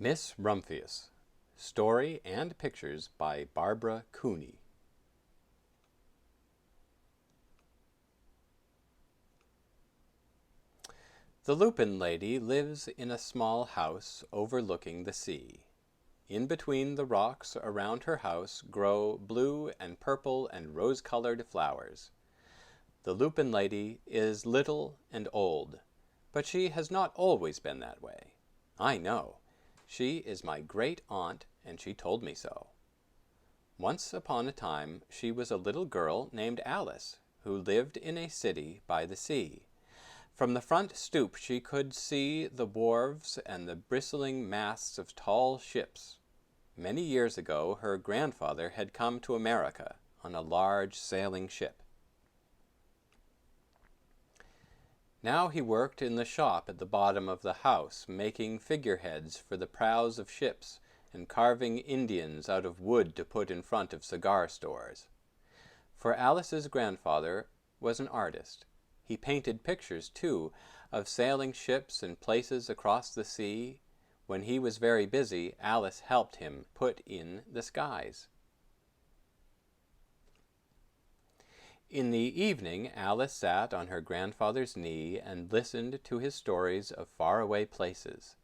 Miss Rumphius. Story and pictures by Barbara Cooney. The Lupine lady lives in a small house overlooking the sea. In between the rocks around her house grow blue and purple and rose-colored flowers. The Lupine lady is little and old, but she has not always been that way. I know. She is my great-aunt, and she told me so. Once upon a time she was a little girl named Alice, who lived in a city by the sea. From the front stoop she could see the wharves and the bristling masts of tall ships. Many years ago her grandfather had come to America on a large sailing ship. Now he worked in the shop at the bottom of the house, making figureheads for the prows of ships and carving Indians out of wood to put in front of cigar stores. For Alice's grandfather was an artist. He painted pictures, too, of sailing ships and places across the sea. When he was very busy, Alice helped him put in the skies. In the evening, Alice sat on her grandfather's knee and listened to his stories of faraway places.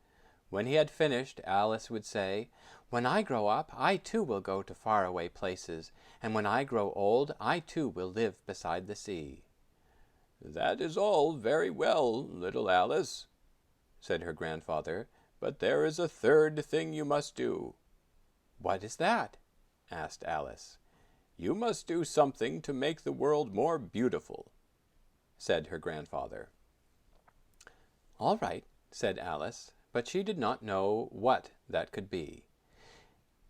When he had finished, Alice would say, "When I grow up, I too will go to faraway places, and when I grow old, I too will live beside the sea." "That is all very well, little Alice," said her grandfather, "but there is a third thing you must do." "What is that?" asked Alice. "You must do something to make the world more beautiful," said her grandfather. "All right," said Alice, but she did not know what that could be.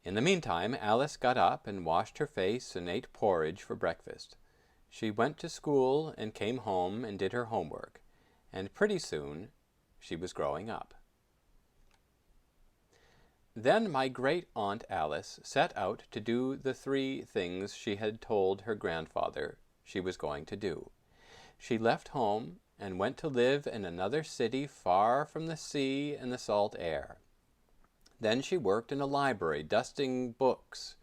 In the meantime, Alice got up and washed her face and ate porridge for breakfast. She went to school and came home and did her homework, and pretty soon she was growing up. Then my great-aunt Alice set out to do the 3 things she had told her grandfather she was going to do. She left home and went to live in another city far from the sea and the salt air. Then she worked in a library, dusting books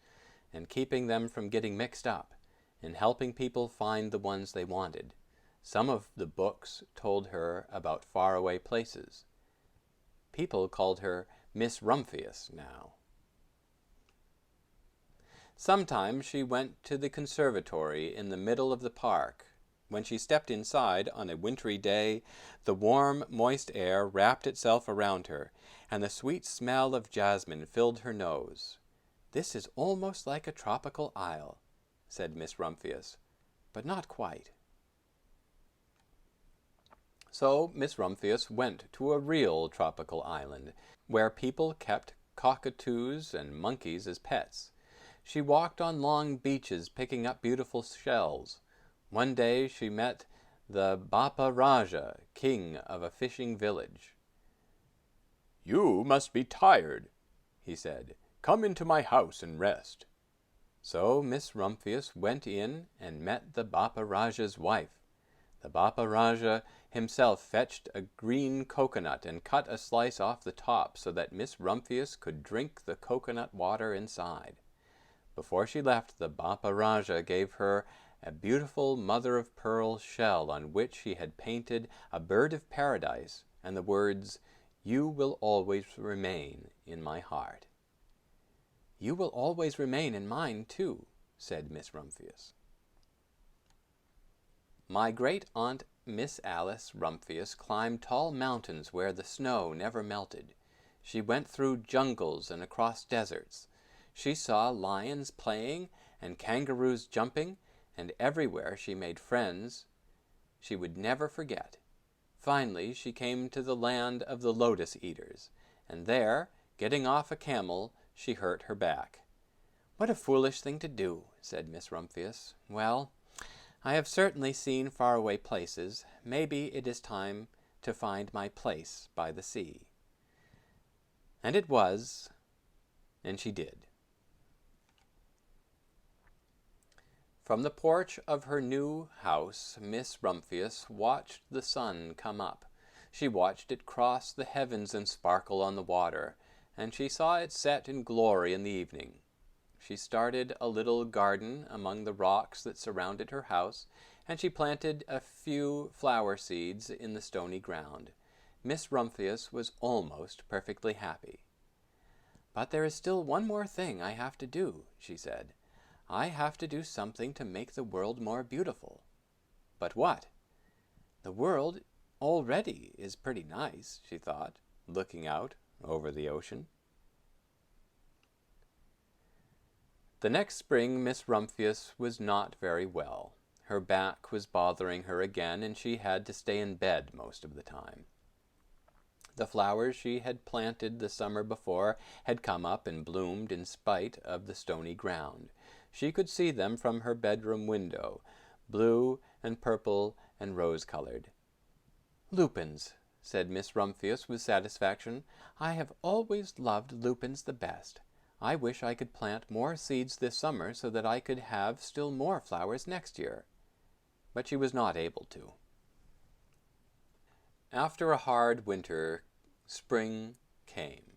and keeping them from getting mixed up, and helping people find the ones they wanted. Some of the books told her about faraway places. People called her Miss Rumphius now. Sometimes she went to the conservatory in the middle of the park. When she stepped inside on a wintry day, the warm, moist air wrapped itself around her, and the sweet smell of jasmine filled her nose. "This is almost like a tropical isle," said Miss Rumphius, "but not quite." So Miss Rumphius went to a real tropical island, where people kept cockatoos and monkeys as pets. She walked on long beaches picking up beautiful shells. One day she met the Bapa Raja, king of a fishing village. "You must be tired," he said. "Come into my house and rest." So Miss Rumphius went in and met the Bapa Raja's wife. The Bapa Raja himself fetched a green coconut and cut a slice off the top so that Miss Rumphius could drink the coconut water inside. Before she left, the Bapa Raja gave her a beautiful mother-of-pearl shell on which he had painted a bird of paradise and the words, "You will always remain in my heart." "You will always remain in mine, too," said Miss Rumphius. My great-aunt Miss Alice Rumphius climbed tall mountains where the snow never melted. She went through jungles and across deserts. She saw lions playing and kangaroos jumping, and everywhere she made friends she would never forget. Finally she came to the land of the lotus eaters, and there, getting off a camel, she hurt her back. "What a foolish thing to do," said Miss Rumphius. "Well, I have certainly seen faraway places. Maybe it is time to find my place by the sea." And it was, and she did. From the porch of her new house, Miss Rumphius watched the sun come up. She watched it cross the heavens and sparkle on the water, and she saw it set in glory in the evening. She started a little garden among the rocks that surrounded her house, and she planted a few flower seeds in the stony ground. Miss Rumphius was almost perfectly happy. "But there is still one more thing I have to do," she said. "I have to do something to make the world more beautiful." "But what?" "The world already is pretty nice," she thought, looking out over the ocean. The next spring Miss Rumphius was not very well. Her back was bothering her again, and she had to stay in bed most of the time. The flowers she had planted the summer before had come up and bloomed in spite of the stony ground. She could see them from her bedroom window, blue and purple and rose-colored. "Lupins," said Miss Rumphius with satisfaction. "I have always loved lupins the best. I wish I could plant more seeds this summer so that I could have still more flowers next year." But she was not able to. After a hard winter, spring came.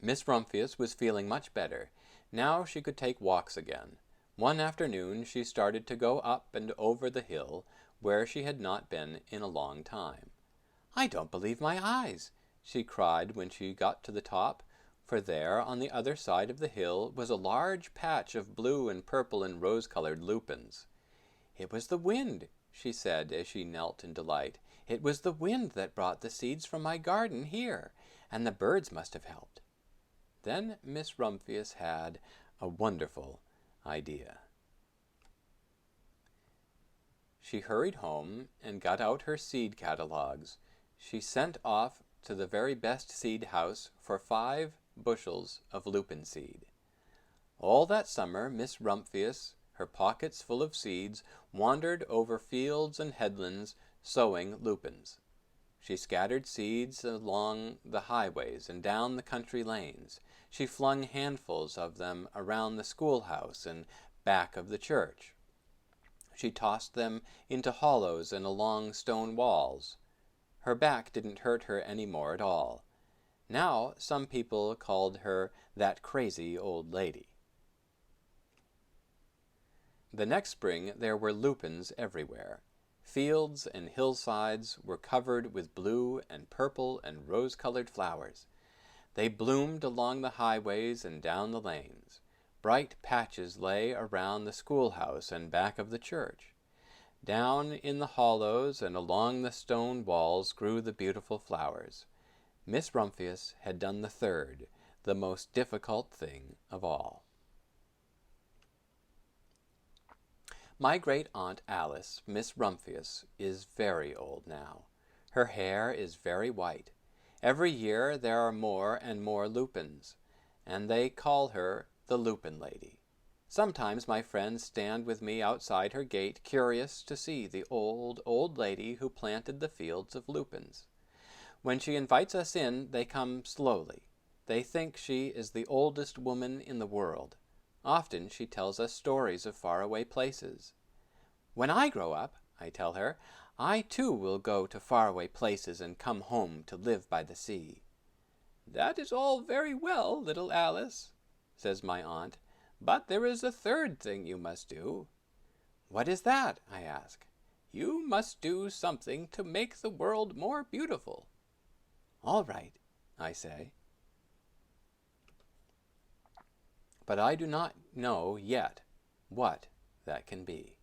Miss Rumphius was feeling much better. Now she could take walks again. One afternoon she started to go up and over the hill, where she had not been in a long time. "I don't believe my eyes!" she cried when she got to the top, for there, on the other side of the hill, was a large patch of blue and purple and rose-colored lupins. "It was the wind," she said as she knelt in delight. "It was the wind that brought the seeds from my garden here, and the birds must have helped." Then Miss Rumphius had a wonderful idea. She hurried home and got out her seed catalogues. She sent off to the very best seed house for 5 bushels of lupin seed. All that summer Miss Rumphius, her pockets full of seeds, wandered over fields and headlands, sowing lupins. She scattered seeds along the highways and down the country lanes. She flung handfuls of them around the schoolhouse and back of the church. She tossed them into hollows and along stone walls. Her back didn't hurt her any more at all. Now some people called her that crazy old lady. The next spring there were lupins everywhere. Fields and hillsides were covered with blue and purple and rose-colored flowers. They bloomed along the highways and down the lanes. Bright patches lay around the schoolhouse and back of the church. Down in the hollows and along the stone walls grew the beautiful flowers. Miss Rumphius had done the third, the most difficult thing of all. My great-aunt Alice, Miss Rumphius, is very old now. Her hair is very white. Every year there are more and more lupins, and they call her the Lupin Lady. Sometimes my friends stand with me outside her gate, curious to see the old, old lady who planted the fields of lupins. When she invites us in, they come slowly. They think she is the oldest woman in the world. Often she tells us stories of faraway places. "When I grow up," I tell her, "I too will go to faraway places and come home to live by the sea." "That is all very well, little Alice," says my aunt, "but there is a third thing you must do." "What is that?" I ask. "You must do something to make the world more beautiful." "All right," I say. But I do not know yet what that can be.